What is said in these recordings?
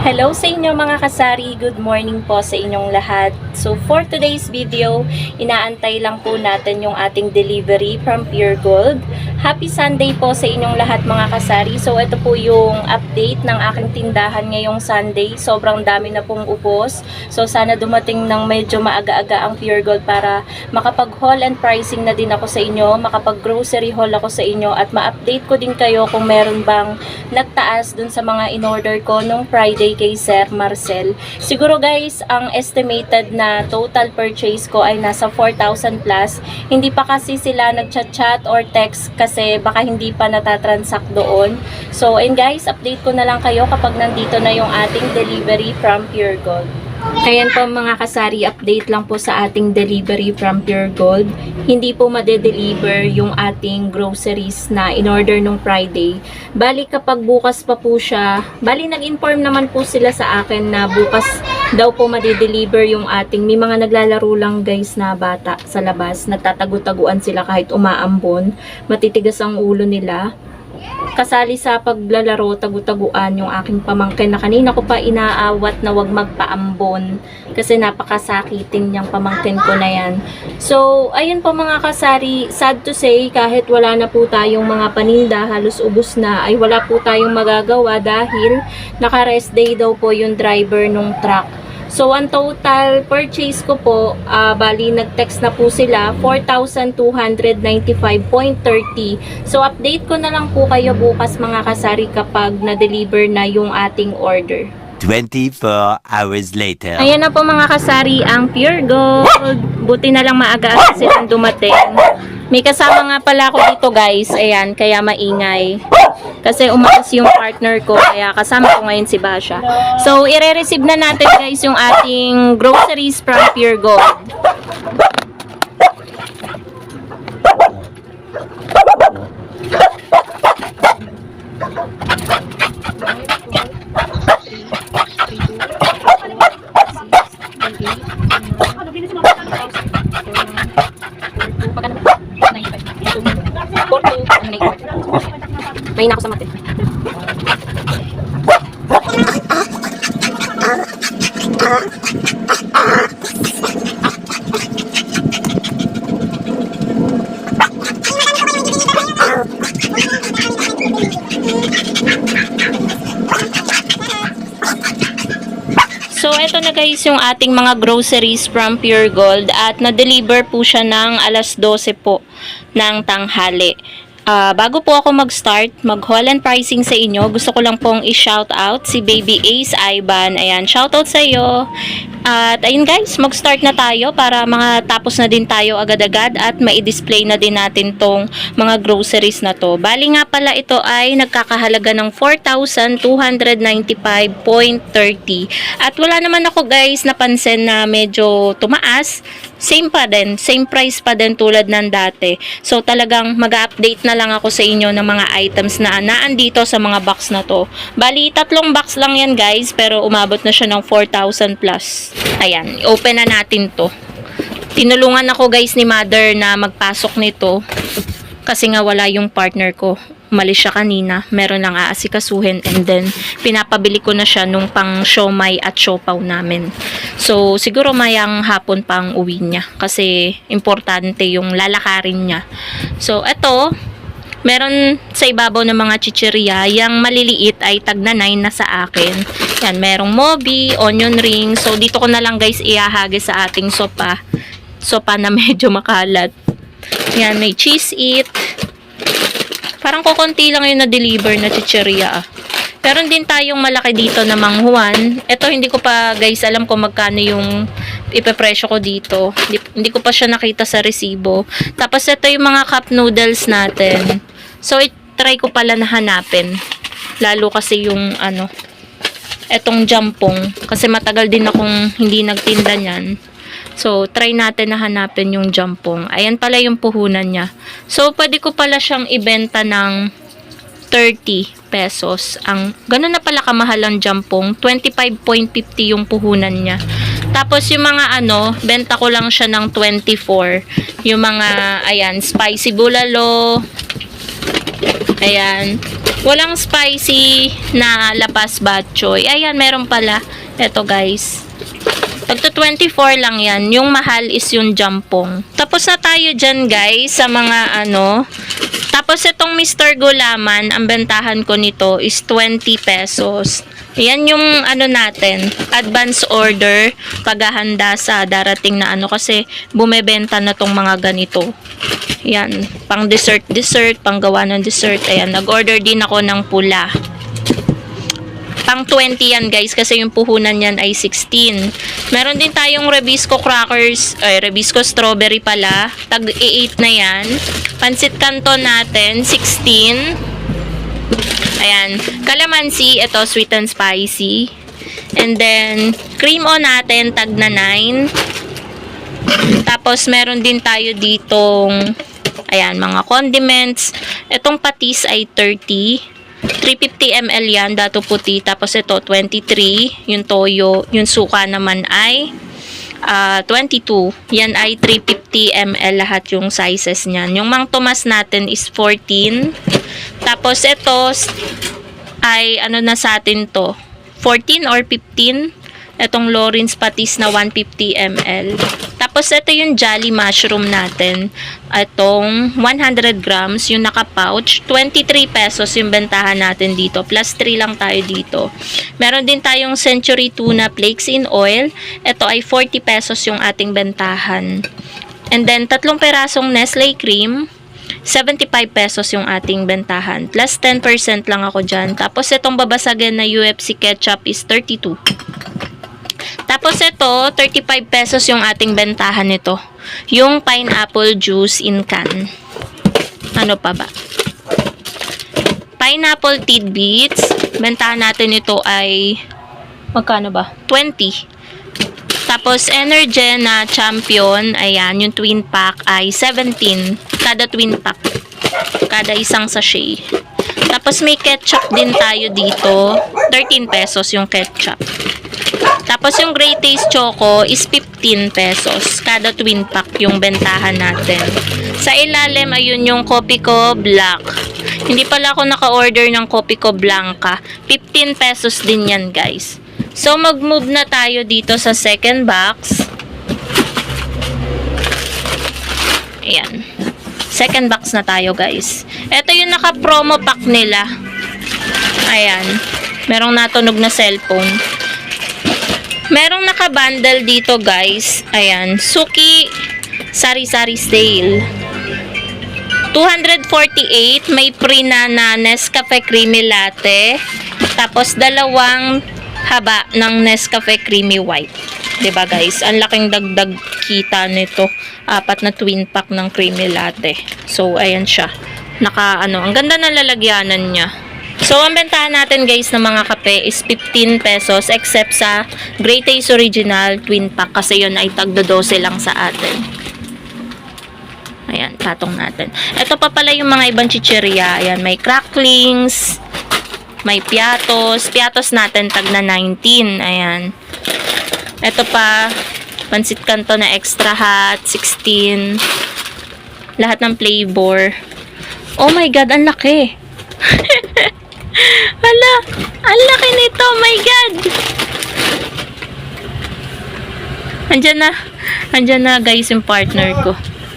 Hello sa inyo mga kasari, good morning po sa inyong lahat. So for today's video, inaantay lang po natin yung ating delivery from Pure Gold. Happy Sunday po sa inyong lahat mga kasari. So ito po yung update ng aking tindahan ngayong Sunday. Sobrang dami na pong ubos. So sana dumating ng medyo maaga-aga ang Pure Gold para makapag-haul and pricing na din ako sa inyo, makapag-grocery haul ako sa inyo at ma-update ko din kayo kung meron bang nagtaas dun sa mga in-order ko nung Friday kay Sir Marcel. Siguro guys, ang estimated na total purchase ko ay nasa 4,000 plus. Hindi pa kasi sila nagchat-chat or text kasi baka hindi pa natatransact doon. So, and guys, update ko na lang kayo kapag nandito na yung ating delivery from Pure Gold. Ayan po mga kasari, update lang po sa ating delivery from Pure Gold. Hindi po made-deliver yung ating groceries na in-order nung Friday. Bali kapag bukas pa po siya, bali nag-inform naman po sila sa akin na bukas daw po made-deliver yung ating, may mga naglalaro lang guys na bata sa labas. Nagtatago-taguan sila kahit umaambon. Matitigas ang ulo nila. Kasali sa paglalaro, tagu-taguan yung aking pamangkin na kanina ko pa inaawat na wag magpaambon kasi napakasakitin niyang pamangkin ko na yan. So, ayun po mga kasari, sad to say, kahit wala na po tayong mga paninda, halos ubos na, ay wala po tayong magagawa dahil naka-rest day daw po yung driver nung truck. So, ang total purchase ko po, bali nag-text na po sila, 4,295.30. So, update ko na lang po kayo bukas mga kasari kapag na-deliver na yung ating order. 24 hours later. Ayan na po mga kasari, ang Pure Gold. Buti na lang maaga-aga silang dumating. May kasama nga pala ako dito guys, ayan, kaya maingay. Kasi umalis yung partner ko, kaya kasama ko ngayon si Basha. So, ire-receive na natin guys yung ating groceries from Pure Gold. May na ako sa mati. So, eto na guys yung ating mga groceries from Pure Gold at na-deliver po siya ng alas 12 po ng tanghali. Bago po ako mag-start, mag-haul and pricing sa inyo, gusto ko lang pong i-shout out si Baby Ace Ivan. Ayan, shout out sa iyo. At ayun guys, mag-start na tayo para tapos na din tayo agad-agad at mai-display na din natin tong mga groceries na to. Bali nga pala ito ay nagkakahalaga ng 4,295.30. At wala naman ako guys napansin na medyo tumaas. Same pa din, same price pa din tulad ng dati. So talagang mag-update na lang ako sa inyo ng mga items na naandito sa mga box na to. Bali, 3 box lang yan guys, pero umabot na siya ng 4,000 plus. Ayan, open na natin to. Tinulungan ako guys ni mother na magpasok nito kasi nga wala yung partner ko. Umalis siya kanina, meron lang aasikasuhin and then pinapabili ko na siya nung pang siomai at siopaw namin. So siguro mayang hapon pang uwi niya kasi importante yung lalakarin niya. So eto, meron sa ibabaw ng mga chichirya, yung maliliit ay tagna 9 na sa akin. Yan, merong mobi, onion ring. So dito ko na lang guys ihahagi sa ating sopa. Sopa na medyo makalat. Yan, may cheese it. Parang kukunti lang yung na-deliver na chichirya. Meron din tayong malaki dito na manghuan. Ito hindi ko pa guys alam kung magkano yung ipepresyo ko dito. Hindi ko pa siya nakita sa resibo. Tapos ito yung mga cup noodles natin. So try ko pala na hanapin. Lalo kasi yung etong jampong. Kasi matagal din akong hindi nagtinda niyan. So, try natin na hanapin yung jampong. Ayan pala yung puhunan niya. So, pwede ko pala siyang ibenta ng 30 pesos. Ganun na pala kamahal ang jampong. 25.50 yung puhunan niya. Tapos, yung mga benta ko lang siya ng 24. Yung mga, ayan, spicy bulalo. Ayan. Walang spicy na lapas batchoy. Ayan, meron pala. Ito guys. Tagto 24 lang yan. Yung mahal is yung jampong. Tapos na tayo dyan guys sa mga ano. Tapos itong Mr. Gulaman, ang bentahan ko nito is 20 pesos. Yan yung ano natin, advance order, paghahanda sa darating na ano kasi bumebenta na tong mga ganito. Yan, pang dessert, pang gawa ng dessert. Ayan, nag-order din ako ng pula. Pang 20 yan guys kasi yung puhunan yan ay 16. Meron din tayong Rebisco crackers, Rebisco strawberry pala. Tag 8 na yan. Pansit Canton natin, 16. Ayan. Calamansi, ito sweet and spicy. And then, cream o natin, tag na 9. Tapos, meron din tayo ditong, ayan, mga condiments. Itong patis ay 30. 350 ml yan, dato puti. Tapos ito, 23. Yung toyo, yung suka naman ay 22. Yan ay 350 ml lahat yung sizes niyan. Yung Mang Tomas natin is 14. Tapos ito ay ano na sa atin to? 14 or 15. Itong Lawrence patis na 150 ml. Tapos ito yung Jolly mushroom natin. Itong 100 grams, yung naka-pouch. 23 pesos yung bentahan natin dito. Plus 3 lang tayo dito. Meron din tayong Century Tuna Flakes in oil. Ito ay 40 pesos yung ating bentahan. And then, 3 perasong Nestle cream. 75 pesos yung ating bentahan. Plus 10% lang ako dyan. Tapos itong babasagin na UFC ketchup is 32. Tapos ito, 35 pesos yung ating bentahan nito. Yung pineapple juice in can. Ano pa ba? Pineapple tidbits. Bentahan natin ito ay magkano ba? 20. Tapos Energen na Champion, ayan, yung twin pack ay 17. Kada twin pack. Kada isang sachet. Tapos may ketchup din tayo dito. 13 pesos yung ketchup. Tapos yung Great Taste Choco is 15 pesos. Kada twin pack yung bentahan natin. Sa ilalim, ayun yung Copico Black. Hindi pala ako naka-order ng Copico Blanca. 15 pesos din yan guys. So mag-move na tayo dito sa second box. Ayan. Second box na tayo guys. Ito yung naka-promo pack nila. Ayan. Merong natunog na cellphone. Merong naka-bundle dito guys. Ayan. Suki Sari-Sari Sale. 248. May free na Nescafe Creamy Latte. Tapos dalawang haba ng Nescafe Creamy White. 'Di ba guys? Ang laking dagdag kita nito. 4 na twin pack ng creamy latte. So ayan siya. Ang ganda ng lalagyanan niya. So ang bentahan natin guys ng mga kape is 15 pesos except sa Great Taste Original twin pack kasi yun ay tagdo 12 lang sa atin. Ayan, patong natin. Ito pa pala yung mga ibang chicheria. Ayan, may cracklings, may piatos. Piatos natin tag na 19. Ayan. Ito pa, Pansit Canton na extra hot, 16. Lahat ng flavor. Oh my God, ang laki. Hala, ang laki nito. Oh my God. Andyan na guys yung partner ko.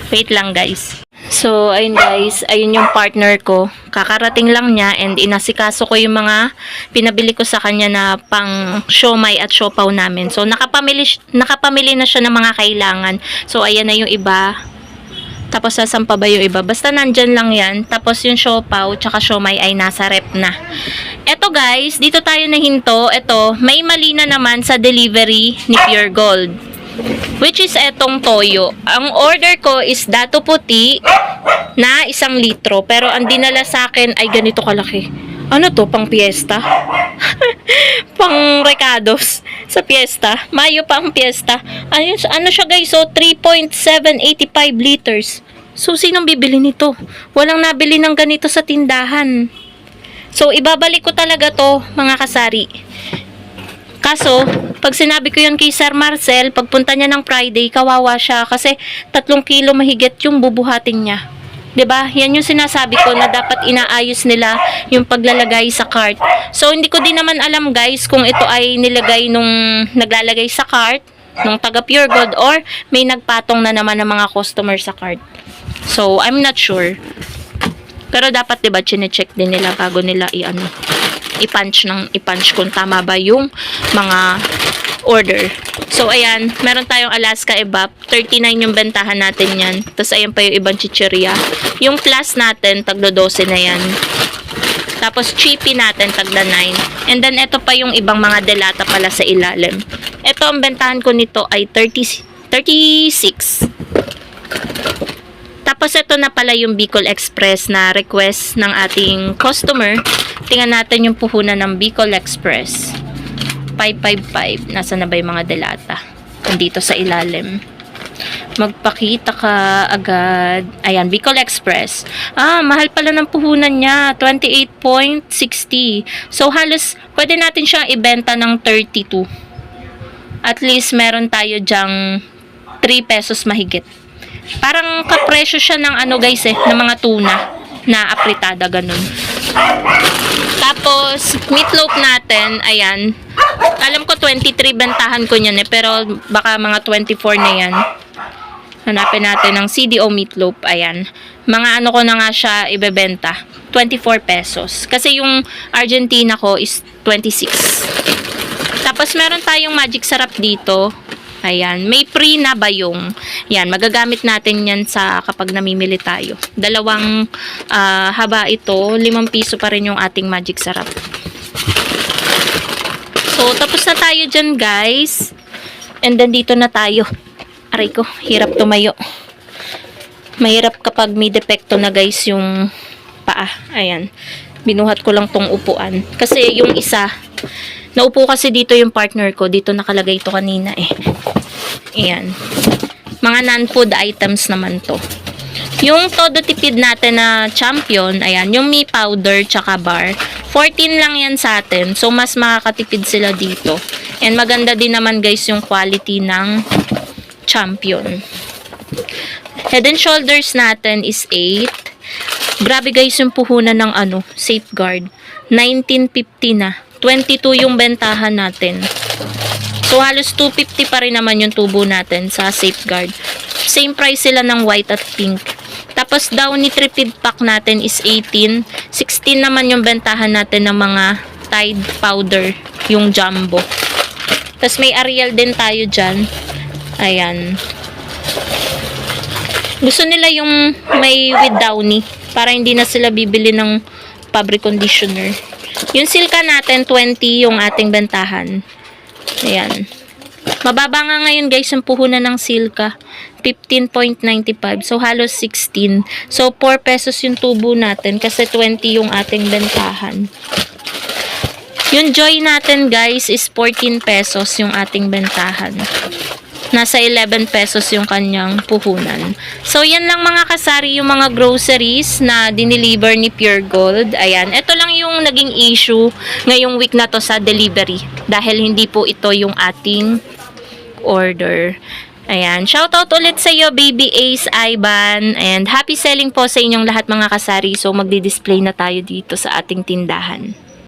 Wait lang guys. So, ayun guys, ayun yung partner ko. Kakarating lang niya and inasikaso ko yung mga pinabili ko sa kanya na pang siomai at siopaw namin. So, nakapamili na siya ng mga kailangan. So, ayan na yung iba. Tapos, sasampa ba yung iba? Basta nandyan lang yan. Tapos, yung siopaw tsaka siomai ay nasa rep na. Eto guys, dito tayo nahinto. Eto, may mali na naman sa delivery ni Pure Gold. Which is etong toyo. Ang order ko is dato puti na 1 litro. Pero ang dinala sa akin ay ganito kalaki. Ano to? Pang piyesta? Pang recados sa piyesta. Mayo pa ang piyesta. Ano siya guys? So, 3.785 liters. So, sinong bibili nito? Walang nabili ng ganito sa tindahan. So, ibabalik ko talaga to, mga kasari. Kaso, pag sinabi ko yan kay Sir Marcel, pagpunta niya ng Friday, kawawa siya kasi 3 kilo mahigit yung bubuhatin niya. 'Di ba? Yan yung sinasabi ko na dapat inaayos nila yung paglalagay sa cart. So hindi ko din naman alam guys kung ito ay nilagay nung naglalagay sa cart nung taga Pure Gold or may nagpatong na naman ng mga customer sa cart. So I'm not sure. Pero dapat 'di ba chine-check din nila bago nila i-punch kung tama ba yung mga order. So, ayan, meron tayong Alaska Evap. 39 yung bentahan natin yan. Tapos, ayan pa yung ibang chichirya. Yung plus natin, tagdo 12 na yan. Tapos, chippy natin, tagda 9. And then, ito pa yung ibang mga delata pala sa ilalim. Ito, ang bentahan ko nito ay 36. Tapos, ito na pala yung Bicol Express na request ng ating customer. Tingnan natin yung puhunan ng Bicol Express. 555. Nasa na ba yung mga delata? Nandito sa ilalim. Magpakita ka agad. Ayan, Bicol Express. Mahal pala ng puhunan niya. 28.60. So, halos, pwede natin siyang ibenta ng 32. At least, meron tayo dyang 3 pesos mahigit. Parang kapresyo siya ng guys ng mga tuna na apritada, ganun. Tapos, meatloaf natin, ayan. Alam ko 23 bentahan ko niyan pero baka mga 24 na yan. Hanapin natin ng CDO meatloaf, ayan. Mga ko na nga siya ibebenta, 24 pesos. Kasi yung Argentina ko is 26. Tapos meron tayong magic sarap dito. Ayan, may free na bayong. Yan, magagamit natin yan sa kapag namimili tayo. Dalawang haba ito, 5 piso pa rin yung ating magic sarap. So, tapos na tayo dyan, guys. And then, dito na tayo. Aray ko, hirap tumayo. Mahirap kapag may depekto na, guys, yung paa. Ayan. Binuhat ko lang tong upuan. Kasi yung isa, naupo kasi dito yung partner ko. Dito nakalagay ito kanina eh. Ayan. Mga non-food items naman to. Yung todo tipid natin na champion, ayan, yung mee powder tsaka bar, 14 lang yan sa atin. So, mas makakatipid sila dito. And maganda din naman guys yung quality ng champion. Head and shoulders natin is 8. Grabe guys yung puhunan ng safeguard. 19.50 na. 22 yung bentahan natin. So, halos 250 pa rin naman yung tubo natin sa safeguard. Same price sila ng white at pink. Tapos, Downy Tripid Pack natin is 18. 16 naman yung bentahan natin ng mga Tide powder, yung jumbo. Tapos, may Ariel din tayo dyan. Ayan. Gusto nila yung may with Downy para hindi na sila bibili ng fabric conditioner. Yung Silka natin, 20 yung ating bentahan. Ayan. Mababa nga ngayon guys yung puhunan ng Silka. 15.95. So, halos 16. So, 4 pesos yung tubo natin kasi 20 yung ating bentahan. Yung Joy natin guys is 14 pesos yung ating bentahan. Nasa 11 pesos yung kanyang puhunan. So, yan lang mga kasari yung mga groceries na dineliver ni Pure Gold. Ayan. Ito lang yung naging issue ngayong week na to sa delivery. Dahil hindi po ito yung ating order. Ayan. Shoutout ulit sa iyo, Baby Ace Ivan. And happy selling po sa inyong lahat mga kasari. So, magdi-display na tayo dito sa ating tindahan.